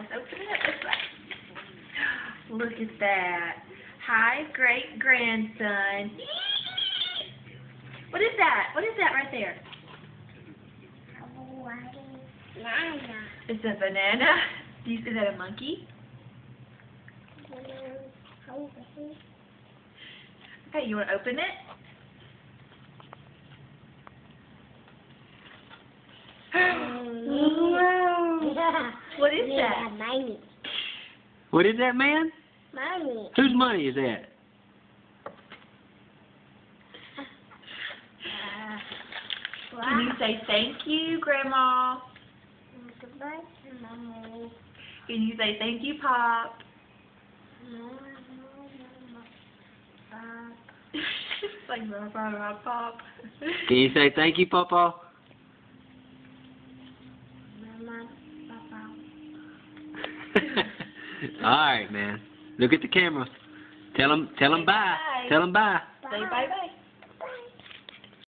let's open it up this way. Look at that. Hi, great-grandson. What is that? What is that right there? Banana. It's a banana. Is that a monkey? Okay, you want to open it? What is that? Money. What is that, man? Money. Whose money is that? Can you say thank you, Grandma? Goodbye, Mommy. Can you say thank you, Pop? It's like Pop. Can you say thank you, Papa? Mama, Papa. All right, man. Look at the camera. Tell them bye. Bye. Tell them bye. Say bye-bye.